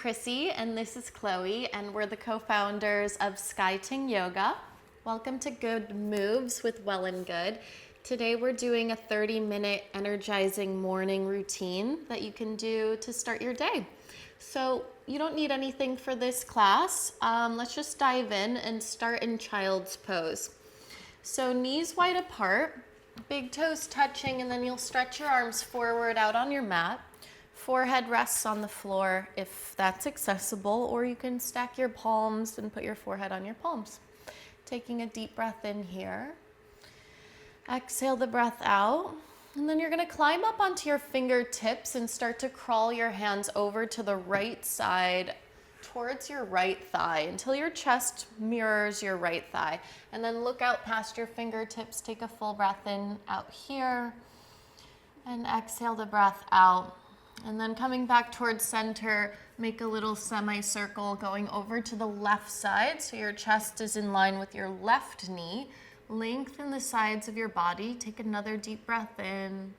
Krissy, and this is Chloe, and we're the co-founders of Sky Ting Yoga. Welcome to Good Moves with Well+Good. Today we're doing a 30-minute energizing morning routine that you can do to start your day. So you don't need anything for this class. Let's just dive in and start in child's pose. So knees wide apart, big toes touching, and then you'll stretch your arms forward out on your mat. Forehead rests on the floor if that's accessible, or you can stack your palms and put your forehead on your palms. Taking a deep breath in here. Exhale the breath out. And then you're going to climb up onto your fingertips and start to crawl your hands over to the right side towards your right thigh until your chest mirrors your right thigh. And then look out past your fingertips. Take a full breath in out here. And exhale the breath out. And then coming back towards center, make a little semicircle going over to the left side so your chest is in line with your left knee. Lengthen the sides of your body. Take another deep breath in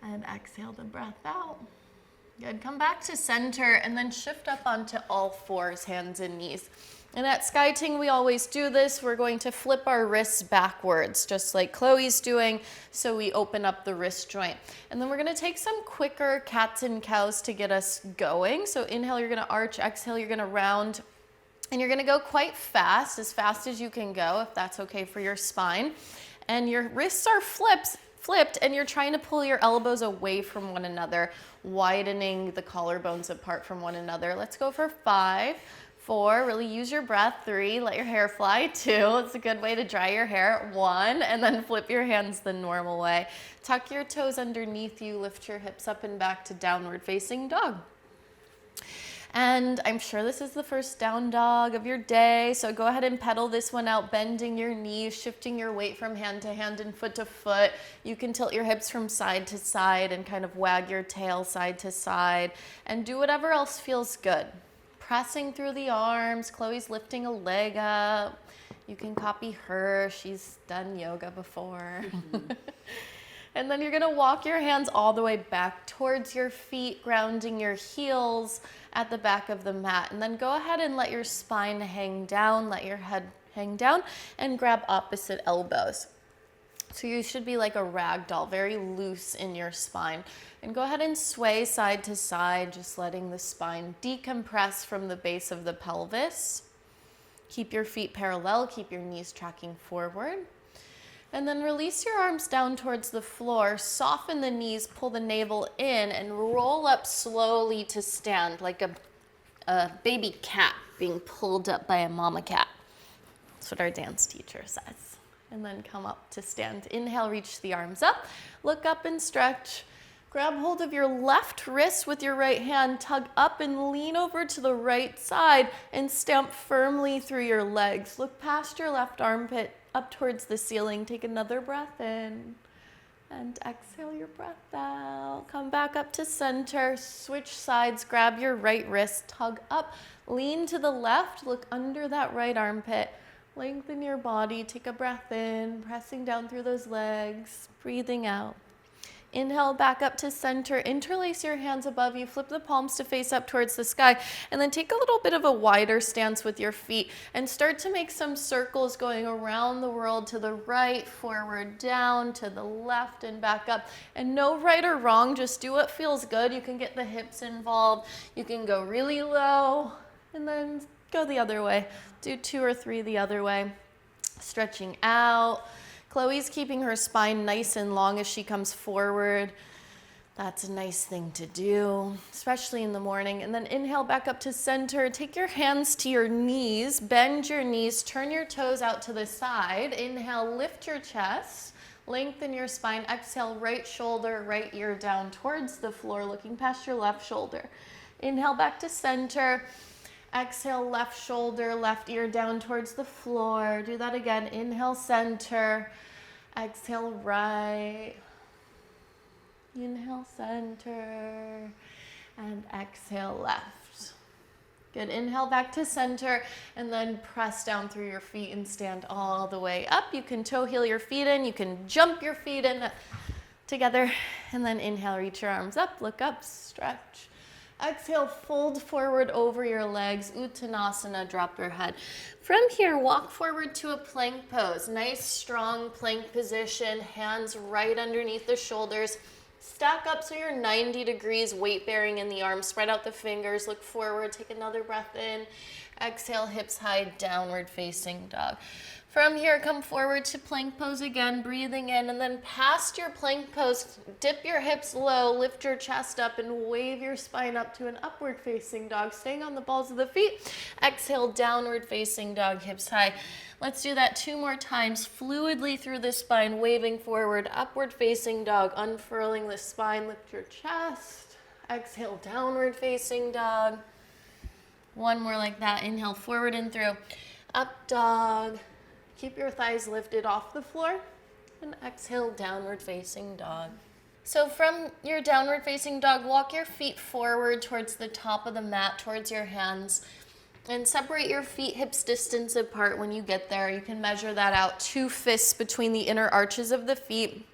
and exhale the breath out. Good. Come back to center and then shift up onto all fours, hands and knees. And at Sky Ting, we always do this. We're going to flip our wrists backwards, just like Chloe's doing, so we open up the wrist joint. And then we're going to take some quicker cats and cows to get us going. So inhale, you're going to arch. Exhale, you're going to round. And you're going to go quite fast as you can go, if that's okay for your spine. And your wrists are flipped, and you're trying to pull your elbows away from one another, widening the collarbones apart from one another. Let's go for 5, 4, really use your breath. 3, let your hair fly. 2, it's a good way to dry your hair. 1, and then flip your hands the normal way. Tuck your toes underneath you, lift your hips up and back to downward facing dog. And I'm sure this is the first down dog of your day, so go ahead and pedal this one out, bending your knees, shifting your weight from hand to hand and foot to foot. You can tilt your hips from side to side and kind of wag your tail side to side, and do whatever else feels good. Pressing through the arms. Chloe's lifting a leg up. You can copy her. She's done yoga before. And then you're going to walk your hands all the way back towards your feet, grounding your heels at the back of the mat. And then go ahead and let your spine hang down, let your head hang down, and grab opposite elbows. So you should be like a rag doll, very loose in your spine. And go ahead and sway side to side, just letting the spine decompress from the base of the pelvis. Keep your feet parallel, keep your knees tracking forward. And then release your arms down towards the floor, soften the knees, pull the navel in, and roll up slowly to stand like a baby cat being pulled up by a mama cat. That's what our dance teacher says. And then come up to stand. Inhale, reach the arms up, look up and stretch. Grab hold of your left wrist with your right hand, tug up and lean over to the right side and stamp firmly through your legs. Look past your left armpit, up towards the ceiling. Take another breath in and exhale your breath out. Come back up to center, switch sides, grab your right wrist, tug up, lean to the left, look under that right armpit, lengthen your body, take a breath in, pressing down through those legs, breathing out. Inhale back up to center, interlace your hands above you, flip the palms to face up towards the sky, and then take a little bit of a wider stance with your feet and start to make some circles going around the world, to the right, forward, down, to the left, and back up. And no right or wrong, just do what feels good. You can get the hips involved. You can go really low and then go the other way. Do 2 or 3 the other way. Stretching out. Chloe's keeping her spine nice and long as she comes forward. That's a nice thing to do, especially in the morning. And then inhale back up to center. Take your hands to your knees, bend your knees, turn your toes out to the side. Inhale, lift your chest, lengthen your spine. Exhale, right shoulder, right ear down towards the floor, looking past your left shoulder. Inhale back to center. Exhale, left shoulder, left ear down towards the floor. Do that again. Inhale, center. Exhale, right. Inhale, center. And exhale, left. Good. Inhale back to center, and then press down through your feet and stand all the way up. You can toe heel your feet in. You can jump your feet in together. And then inhale, reach your arms up, look up, stretch. Exhale, fold forward over your legs, Uttanasana, drop your head. From here, walk forward to a plank pose. Nice, strong plank position, hands right underneath the shoulders. Stack up so you're 90 degrees, weight bearing in the arms. Spread out the fingers, look forward, take another breath in. Exhale, hips high, downward facing dog. From here, come forward to plank pose again, breathing in, and then past your plank pose, dip your hips low, lift your chest up, and wave your spine up to an upward facing dog, staying on the balls of the feet. Exhale, downward facing dog, hips high. Let's do that 2 more times, fluidly through the spine, waving forward, upward facing dog, unfurling the spine, lift your chest. Exhale, downward facing dog. 1 more like that, inhale, forward and through. Up dog. Keep your thighs lifted off the floor, and exhale, downward facing dog. So from your downward facing dog, walk your feet forward towards the top of the mat, towards your hands, and separate your feet hips distance apart when you get there. You can measure that out, 2 fists between the inner arches of the feet.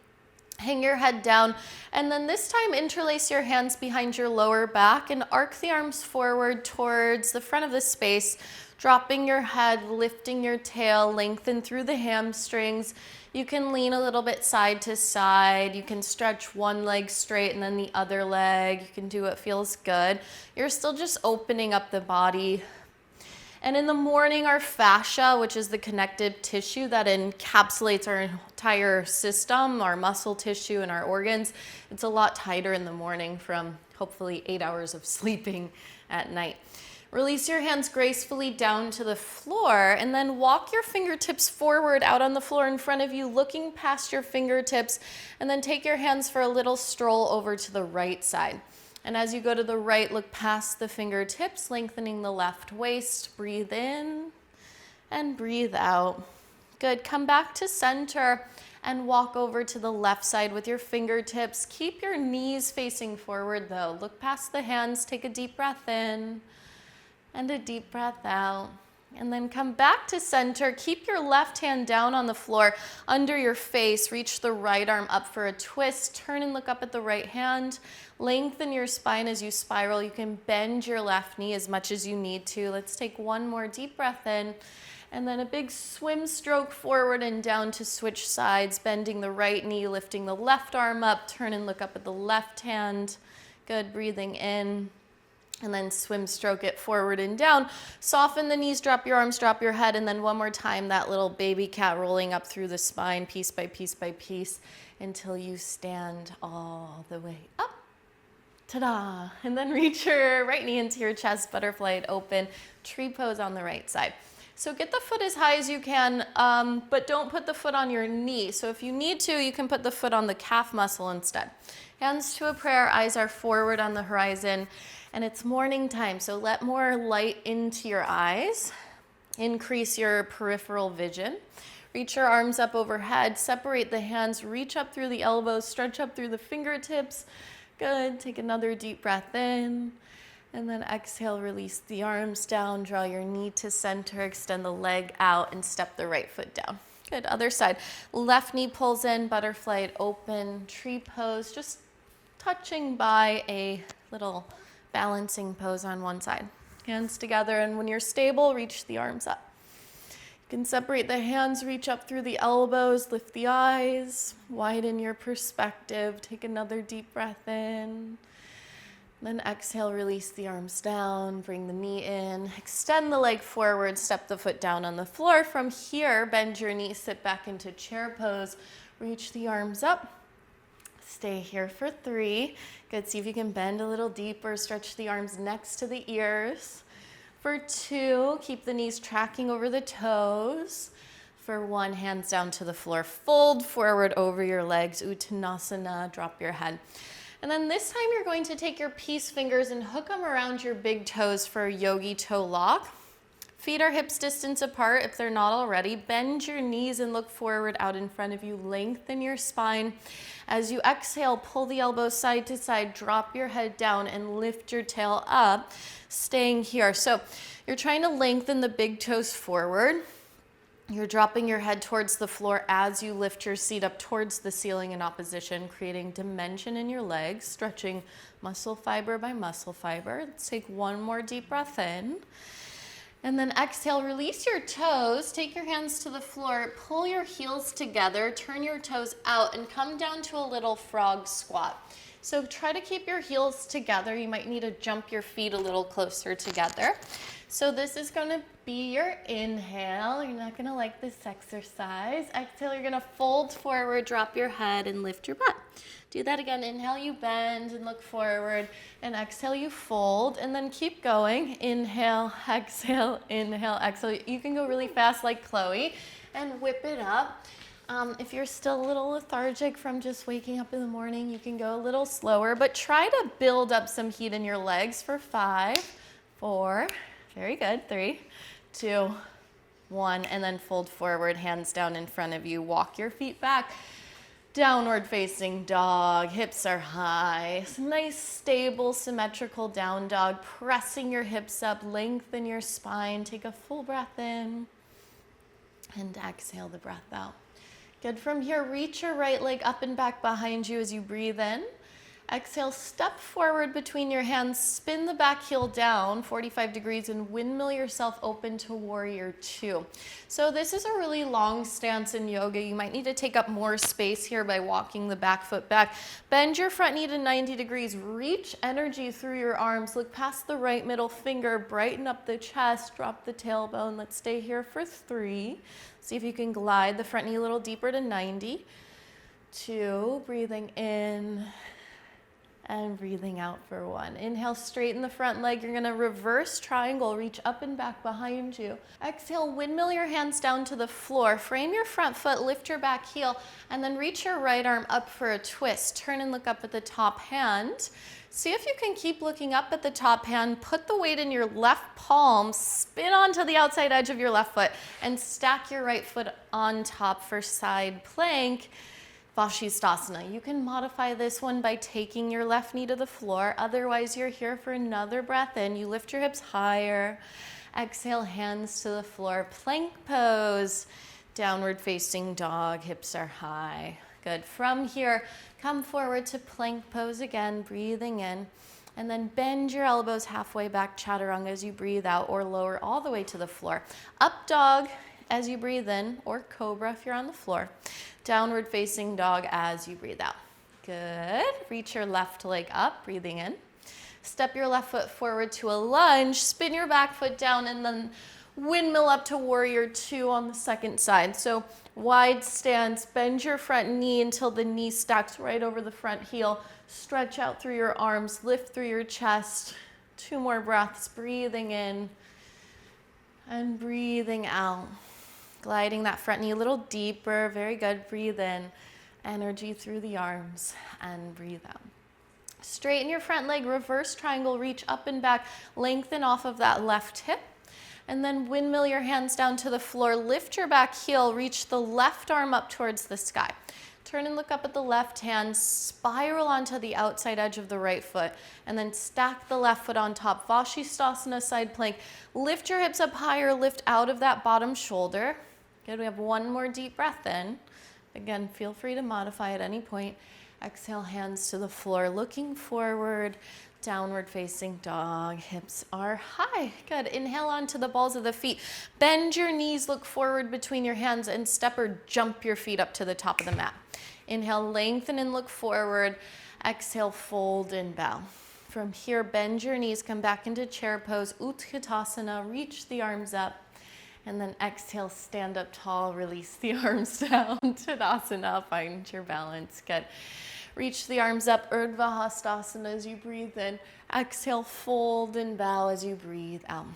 Hang your head down, and then this time interlace your hands behind your lower back and arc the arms forward towards the front of the space, dropping your head, lifting your tail, lengthen through the hamstrings. You can lean a little bit side to side. You can stretch one leg straight and then the other leg. You can do what feels good. You're still just opening up the body. And in the morning, our fascia, which is the connective tissue that encapsulates our entire system, our muscle tissue and our organs, it's a lot tighter in the morning from hopefully 8 hours of sleeping at night. Release your hands gracefully down to the floor, and then walk your fingertips forward out on the floor in front of you, looking past your fingertips, and then take your hands for a little stroll over to the right side. And as you go to the right, look past the fingertips, lengthening the left waist. Breathe in and breathe out. Good. Come back to center and walk over to the left side with your fingertips. Keep your knees facing forward though. Look past the hands, take a deep breath in and a deep breath out. And then come back to center. Keep your left hand down on the floor under your face. Reach the right arm up for a twist. Turn and look up at the right hand. Lengthen your spine as you spiral. You can bend your left knee as much as you need to. Let's take 1 more deep breath in. And then a big swim stroke forward and down to switch sides, bending the right knee, lifting the left arm up. Turn and look up at the left hand. Good, breathing in. And then swim stroke it forward and down. Soften the knees, drop your arms, drop your head, and then 1 more time, that little baby cat rolling up through the spine, piece by piece by piece, until you stand all the way up. Ta-da! And then reach your right knee into your chest, butterfly it open, tree pose on the right side. So get the foot as high as you can, but don't put the foot on your knee. So if you need to, you can put the foot on the calf muscle instead. Hands to a prayer, eyes are forward on the horizon. And it's morning time, so let more light into your eyes. Increase your peripheral vision. Reach your arms up overhead, separate the hands, reach up through the elbows, stretch up through the fingertips. Good, take another deep breath in. And then exhale, release the arms down, draw your knee to center, extend the leg out, and step the right foot down. Good, other side. Left knee pulls in, butterfly it open, tree pose, just touching by a little balancing pose on one side. Hands together, and when you're stable, reach the arms up. You can separate the hands, reach up through the elbows, lift the eyes, widen your perspective. Take another deep breath in. Then exhale, release the arms down, bring the knee in, extend the leg forward, step the foot down on the floor. From here, bend your knee, sit back into chair pose, reach the arms up. Stay here for 3. Good, see if you can bend a little deeper, stretch the arms next to the ears. For 2, keep the knees tracking over the toes. For 1, hands down to the floor, fold forward over your legs, Uttanasana, drop your head. And then this time you're going to take your peace fingers and hook them around your big toes for a yogi toe lock. Feet are hips distance apart if they're not already. Bend your knees and look forward out in front of you. Lengthen your spine. As you exhale, pull the elbows side to side, drop your head down and lift your tail up, staying here. So you're trying to lengthen the big toes forward. You're dropping your head towards the floor as you lift your seat up towards the ceiling in opposition, creating dimension in your legs, stretching muscle fiber by muscle fiber. Let's take one more deep breath in. And then exhale, release your toes, take your hands to the floor, pull your heels together, turn your toes out, and come down to a little frog squat. So try to keep your heels together. You might need to jump your feet a little closer together. So this is gonna be your inhale. You're not gonna like this exercise. Exhale, you're gonna fold forward, drop your head, and lift your butt. Do that again. Inhale, you bend and look forward, and exhale, you fold, and then keep going. Inhale, exhale, exhale. You can go really fast like Chloe and whip it up. If you're still a little lethargic from just waking up in the morning, you can go a little slower, but try to build up some heat in your legs for 5, 4, very good, 3, 2, 1, and then fold forward, hands down in front of you. Walk your feet back. Downward facing dog, hips are high. Nice, stable, symmetrical down dog. Pressing your hips up, lengthen your spine. Take a full breath in and exhale the breath out. Good. From here, reach your right leg up and back behind you as you breathe in. Exhale, step forward between your hands, spin the back heel down 45 degrees and windmill yourself open to warrior 2. So this is a really long stance in yoga. You might need to take up more space here by walking the back foot back. Bend your front knee to 90 degrees. Reach energy through your arms. Look past the right middle finger. Brighten up the chest. Drop the tailbone. Let's stay here for 3. See if you can glide the front knee a little deeper to 90. 2, breathing in and breathing out for 1. Inhale, straighten the front leg. You're gonna reverse triangle, reach up and back behind you. Exhale, windmill your hands down to the floor. Frame your front foot, lift your back heel, and then reach your right arm up for a twist. Turn and look up at the top hand. See if you can keep looking up at the top hand. Put the weight in your left palm, spin onto the outside edge of your left foot, and stack your right foot on top for side plank. Virasana. You can modify this one by taking your left knee to the floor. Otherwise, you're here for another breath in. You lift your hips higher. Exhale, hands to the floor. Plank pose. Downward facing dog. Hips are high. Good. From here, come forward to plank pose again. Breathing in. And then bend your elbows halfway back, chaturanga, as you breathe out, or lower all the way to the floor. Up dog as you breathe in, or cobra if you're on the floor. Downward facing dog as you breathe out. Good. Reach your left leg up, breathing in. Step your left foot forward to a lunge, spin your back foot down, and then windmill up to warrior 2 on the second side. So wide stance, bend your front knee until the knee stacks right over the front heel. Stretch out through your arms, lift through your chest. 2 more breaths, breathing in and breathing out. Gliding that front knee a little deeper. Very good. Breathe in. Energy through the arms and breathe out. Straighten your front leg. Reverse triangle. Reach up and back. Lengthen off of that left hip. And then windmill your hands down to the floor. Lift your back heel. Reach the left arm up towards the sky. Turn and look up at the left hand. Spiral onto the outside edge of the right foot. And then stack the left foot on top. Virasana, side plank. Lift your hips up higher. Lift out of that bottom shoulder. Good, we have 1 more deep breath in. Again, feel free to modify at any point. Exhale, hands to the floor, looking forward, downward facing dog. Hips are high. Good, inhale onto the balls of the feet. Bend your knees, look forward between your hands, and step or jump your feet up to the top of the mat. Inhale, lengthen and look forward. Exhale, fold and bow. From here, bend your knees, come back into chair pose, Utkatasana, reach the arms up. And then exhale, stand up tall, release the arms down, Tadasana, find your balance. Good. Reach the arms up, Urdhva Hastasana as you breathe in. Exhale, fold and bow as you breathe out.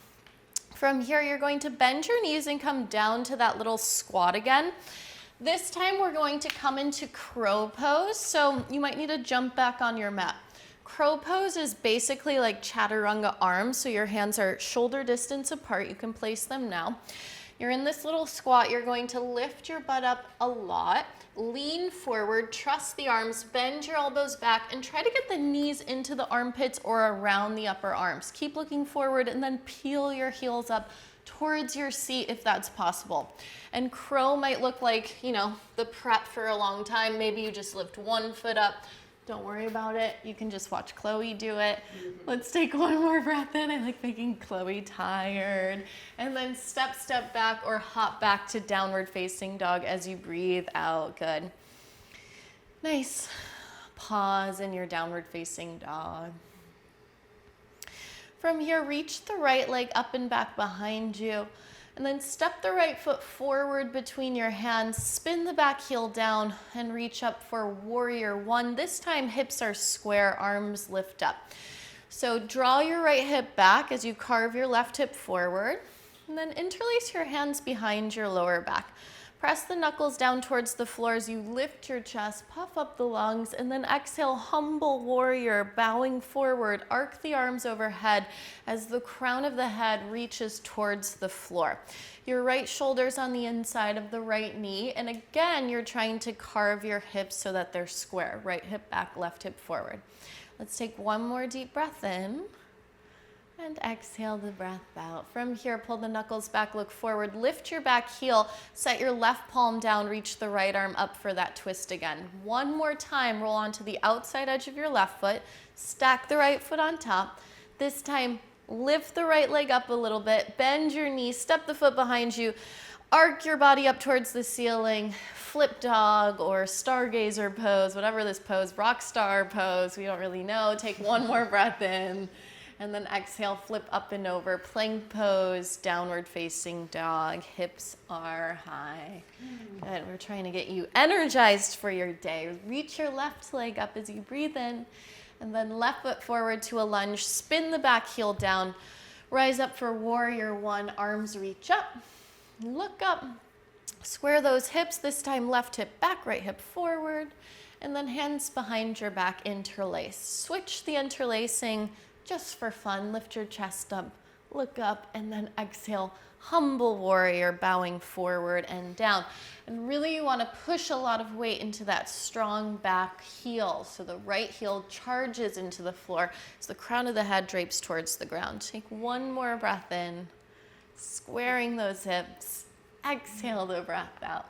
From here, you're going to bend your knees and come down to that little squat again. This time, we're going to come into crow pose. So you might need to jump back on your mat. Crow pose is basically like chaturanga arms, so your hands are shoulder distance apart. You can place them now. You're in this little squat. You're going to lift your butt up a lot, lean forward, trust the arms, bend your elbows back, and try to get the knees into the armpits or around the upper arms. Keep looking forward and then peel your heels up towards your seat if that's possible. And crow might look like, you know, the prep for a long time. Maybe you just lift one foot up. Don't worry about it. You can just watch Chloe do it. Let's take one more breath in. I like making Chloe tired. And then step back or hop back to downward facing dog as you breathe out. Good. Nice. Pause in your downward facing dog. From here, reach the right leg up and back behind you, and then step the right foot forward between your hands, spin the back heel down, and reach up for warrior one. This time, hips are square, arms lift up. So draw your right hip back as you carve your left hip forward, and then interlace your hands behind your lower back. Press the knuckles down towards the floor as you lift your chest, puff up the lungs, and then exhale, humble warrior, bowing forward. Arc the arms overhead as the crown of the head reaches towards the floor. Your right shoulder's on the inside of the right knee, and again, you're trying to carve your hips so that they're square. Right hip back, left hip forward. Let's take one more deep breath in. And exhale the breath out. From here, pull the knuckles back, look forward, lift your back heel, set your left palm down, reach the right arm up for that twist again. One more time, roll onto the outside edge of your left foot, stack the right foot on top. This time, lift the right leg up a little bit, bend your knee, step the foot behind you, arc your body up towards the ceiling, flip dog or stargazer pose, whatever this pose, rock star pose, we don't really know. Take one more breath in. And then exhale, flip up and over, plank pose, downward facing dog, hips are high. Good, we're trying to get you energized for your day. Reach your left leg up as you breathe in, and then left foot forward to a lunge, spin the back heel down, rise up for warrior one, arms reach up, look up, square those hips, this time left hip back, right hip forward, and then hands behind your back, interlace. Switch the interlacing, just for fun, lift your chest up, look up, and then exhale, humble warrior, bowing forward and down. And really you want to push a lot of weight into that strong back heel. So the right heel charges into the floor as the crown of the head drapes towards the ground. Take one more breath in, squaring those hips. Exhale the breath out.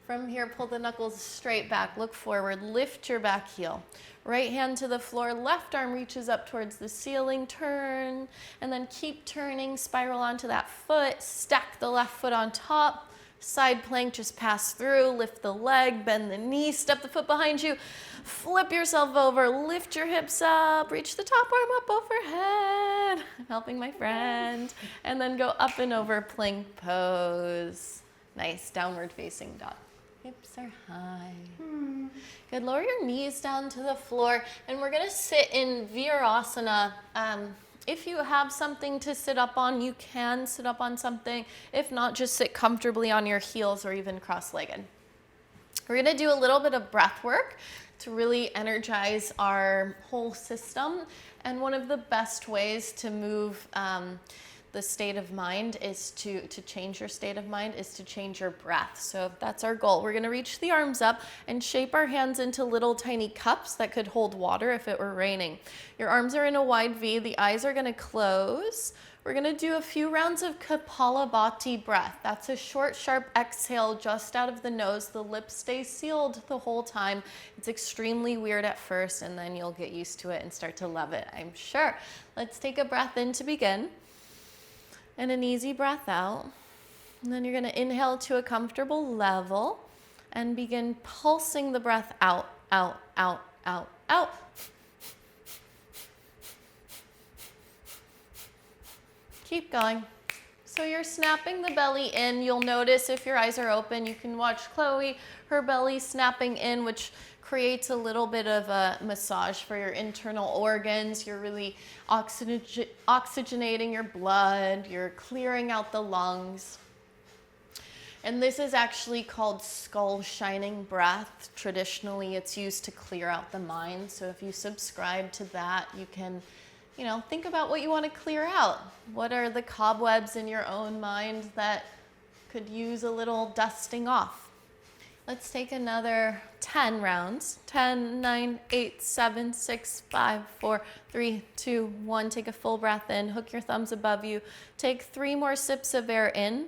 From here, pull the knuckles straight back, look forward, lift your back heel. Right hand to the floor, left arm reaches up towards the ceiling, turn, and then keep turning, spiral onto that foot, stack the left foot on top, side plank, just pass through, lift the leg, bend the knee, step the foot behind you, flip yourself over, lift your hips up, reach the top arm up overhead. I'm helping my friend. And then go up and over, plank pose. Nice, downward facing dog. Hips are high. Good, lower your knees down to the floor, and we're gonna sit in Virasana. If you have something to sit up on, you can sit up on something. If not, just sit comfortably on your heels or even cross-legged. We're gonna do a little bit of breath work to really energize our whole system. And one of the best ways to move the state of mind is to change your state of mind is to change your breath. So that's our goal. We're gonna reach the arms up and shape our hands into little tiny cups that could hold water if it were raining. Your arms are in a wide V, the eyes are gonna close. We're gonna do a few rounds of Kapalabhati breath. That's a short, sharp exhale just out of the nose. The lips stay sealed the whole time. It's extremely weird at first, and then you'll get used to it and start to love it, I'm sure. Let's take a breath in to begin. And an easy breath out. And then you're going to inhale to a comfortable level and begin pulsing the breath out, out, out, out, out. Keep going. So you're snapping the belly in. You'll notice if your eyes are open, you can watch Chloe, her belly snapping in, which creates a little bit of a massage for your internal organs. You're really oxygenating your blood. You're clearing out the lungs. And this is actually called skull shining breath. Traditionally, it's used to clear out the mind. So if you subscribe to that, you can, think about what you want to clear out. What are the cobwebs in your own mind that could use a little dusting off? Let's take another 10 rounds. 10, 9, 8, 7, 6, 5, 4, 3, 2, 1. Take a full breath in. Hook your thumbs above you. Take 3 more sips of air in.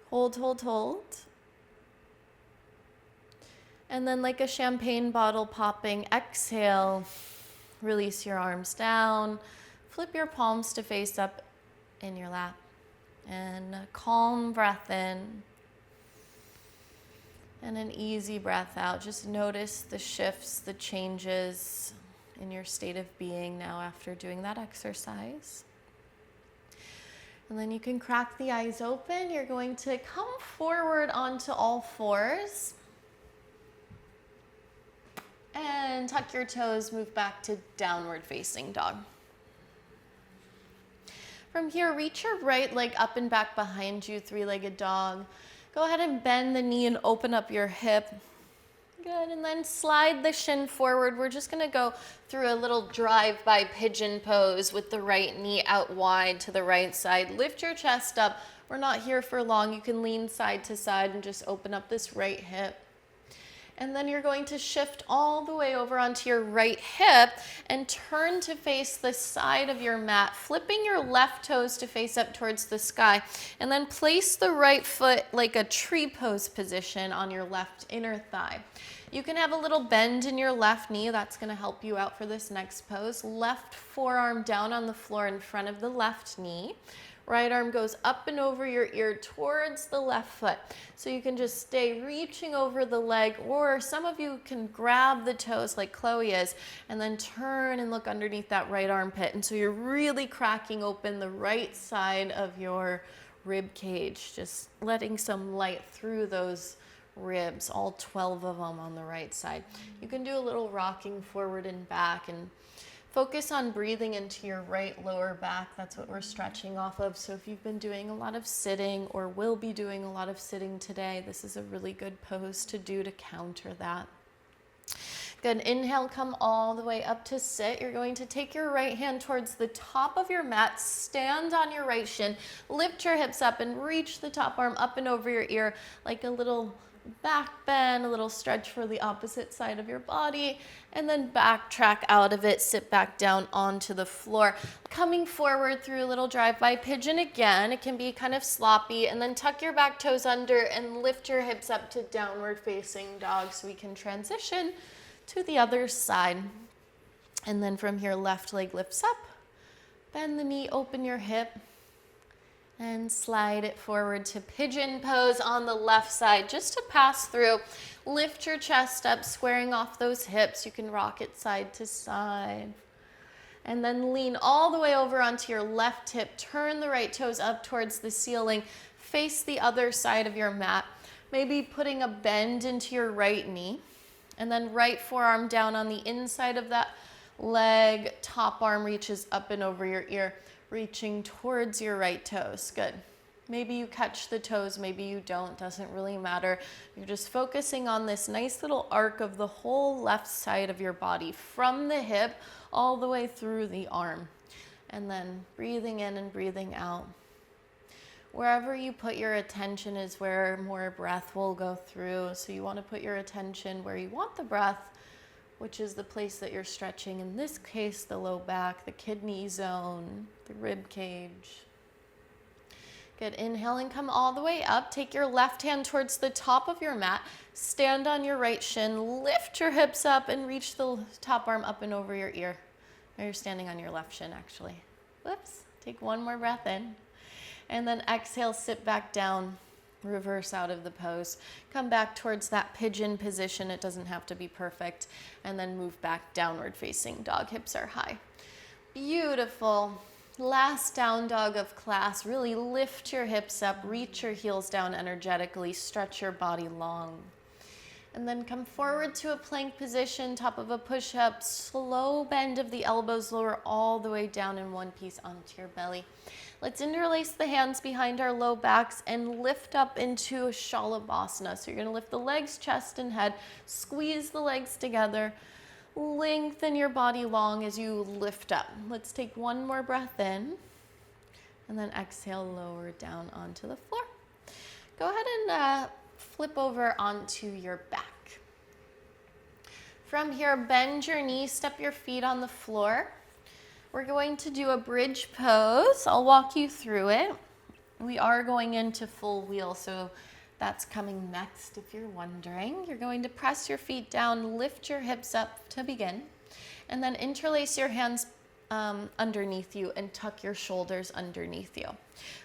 Hold, hold, hold. And then like a champagne bottle popping, exhale. Release your arms down. Flip your palms to face up in your lap. And a calm breath in. And an easy breath out. Just notice the shifts, the changes in your state of being now after doing that exercise. And then you can crack the eyes open. You're going to come forward onto all fours. And tuck your toes, move back to downward facing dog. From here, reach your right leg up and back behind you, three-legged dog. Go ahead and bend the knee and open up your hip. Good, and then slide the shin forward. We're just gonna go through a little drive-by pigeon pose with the right knee out wide to the right side. Lift your chest up. We're not here for long. You can lean side to side and just open up this right hip. And then you're going to shift all the way over onto your right hip and turn to face the side of your mat, flipping your left toes to face up towards the sky. And then place the right foot like a tree pose position on your left inner thigh. You can have a little bend in your left knee. That's going to help you out for this next pose. Left forearm down on the floor in front of the left knee. Right arm goes up and over your ear towards the left foot. So you can just stay reaching over the leg, or some of you can grab the toes like Chloe is and then turn and look underneath that right armpit. And so you're really cracking open the right side of your rib cage, just letting some light through those ribs, all 12 of them on the right side. You can do a little rocking forward and back and focus on breathing into your right lower back. That's what we're stretching off of. So if you've been doing a lot of sitting or will be doing a lot of sitting today, this is a really good pose to do to counter that. Good. Inhale, come all the way up to sit. You're going to take your right hand towards the top of your mat, stand on your right shin, lift your hips up and reach the top arm up and over your ear like a little back bend, a little stretch for the opposite side of your body, and then backtrack out of it, sit back down onto the floor. Coming forward through a little drive-by pigeon again. It can be kind of sloppy, and then tuck your back toes under and lift your hips up to downward facing dog so we can transition to the other side. And then from here, left leg lifts up, bend the knee, open your hip, and slide it forward to pigeon pose on the left side, just to pass through. Lift your chest up, squaring off those hips. You can rock it side to side. And then lean all the way over onto your left hip. Turn the right toes up towards the ceiling. Face the other side of your mat. Maybe putting a bend into your right knee. And then right forearm down on the inside of that leg. Top arm reaches up and over your ear, reaching towards your right toes. Good. Maybe you catch the toes, maybe you don't, doesn't really matter. You're just focusing on this nice little arc of the whole left side of your body, from the hip all the way through the arm. And then breathing in and breathing out. Wherever you put your attention is where more breath will go through. So you want to put your attention where you want the breath, which is the place that you're stretching. In this case, the low back, the kidney zone, the rib cage. Good. Inhale and come all the way up. Take your left hand towards the top of your mat. Stand on your right shin. Lift your hips up and reach the top arm up and over your ear. Now you're standing on your left shin, actually. Whoops. Take one more breath in. And then exhale, sit back down. Reverse out of the pose. Come back towards that pigeon position. It doesn't have to be perfect. And then move back downward facing dog. Hips are high. Beautiful. Last down dog of class. Really lift your hips up. Reach your heels down energetically. Stretch your body long. And then come forward to a plank position, top of a push-up. Slow bend of the elbows, lower all the way down in one piece onto your belly. Let's interlace the hands behind our low backs and lift up into a Shalabhasana. So you're going to lift the legs, chest, and head. Squeeze the legs together. Lengthen your body long as you lift up. Let's take one more breath in. And then exhale, lower down onto the floor. Go ahead and flip over onto your back. From here, bend your knees, step your feet on the floor. We're going to do a bridge pose. I'll walk you through it. We are going into full wheel, so that's coming next if you're wondering. You're going to press your feet down, lift your hips up to begin, and then interlace your hands underneath you and tuck your shoulders underneath you.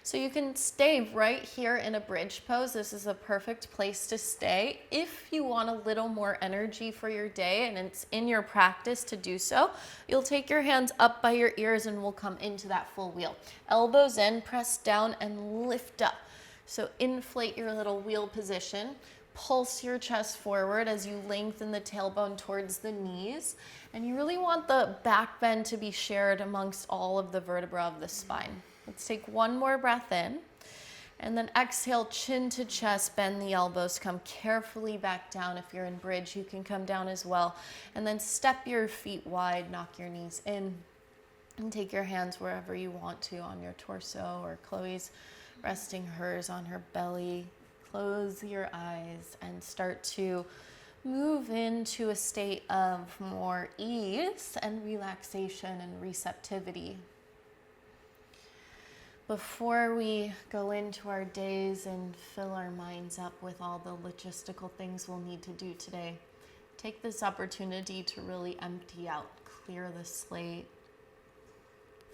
So you can stay right here in a bridge pose. This is a perfect place to stay. If you want a little more energy for your day and it's in your practice to do so, you'll take your hands up by your ears and we'll come into that full wheel. Elbows in, press down and lift up. So inflate your little wheel position. Pulse your chest forward as you lengthen the tailbone towards the knees. And you really want the back bend to be shared amongst all of the vertebrae of the spine. Let's take one more breath in. And then exhale, chin to chest, bend the elbows, come carefully back down. If you're in bridge, you can come down as well. And then step your feet wide, knock your knees in, and take your hands wherever you want to on your torso, or Chloe's resting hers on her belly. Close your eyes and start to move into a state of more ease and relaxation and receptivity. Before we go into our days and fill our minds up with all the logistical things we'll need to do today, take this opportunity to really empty out, clear the slate,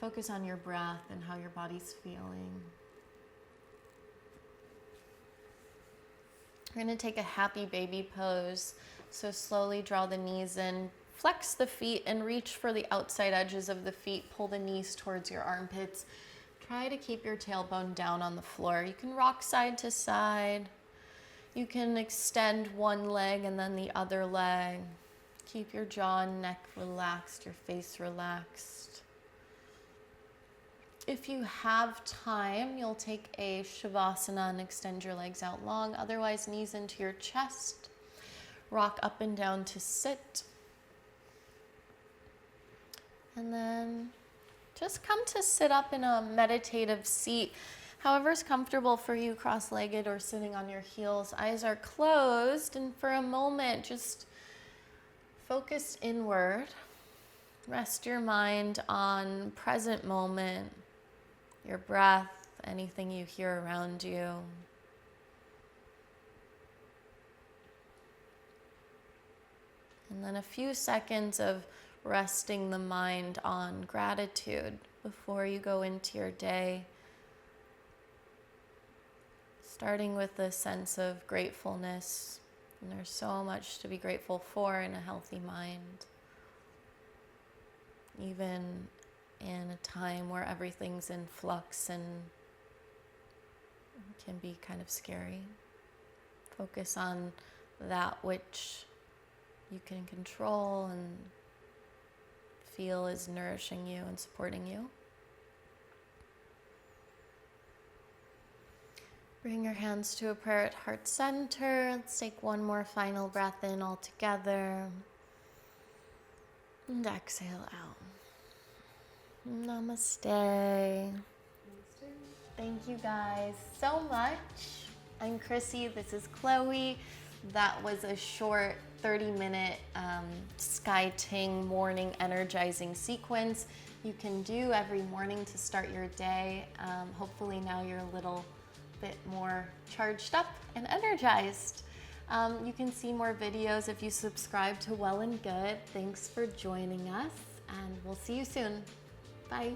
focus on your breath and how your body's feeling. We're going to take a happy baby pose. So slowly draw the knees in, flex the feet and reach for the outside edges of the feet. Pull the knees towards your armpits. Try to keep your tailbone down on the floor. You can rock side to side. You can extend one leg and then the other leg. Keep your jaw and neck relaxed, your face relaxed. If you have time, you'll take a Shavasana and extend your legs out long. Otherwise, knees into your chest. Rock up and down to sit. And then just come to sit up in a meditative seat. However's comfortable for you, cross-legged or sitting on your heels. Eyes are closed, and for a moment, just focus inward. Rest your mind on present moment. Your breath, anything you hear around you. And then a few seconds of resting the mind on gratitude before you go into your day. Starting with a sense of gratefulness. And there's so much to be grateful for in a healthy mind. Even in a time where everything's in flux and can be kind of scary. Focus on that which you can control and feel is nourishing you and supporting you. Bring your hands to a prayer at heart center. Let's take one more final breath in all together. And exhale out. Namaste. Thank you guys so much. I'm Krissy. This is Chloe. That was a short 30-minute Sky Ting morning energizing sequence you can do every morning to start your day. Hopefully now you're a little bit more charged up and energized. You can see more videos if you subscribe to Well+Good. Thanks for joining us, and we'll see you soon. Bye.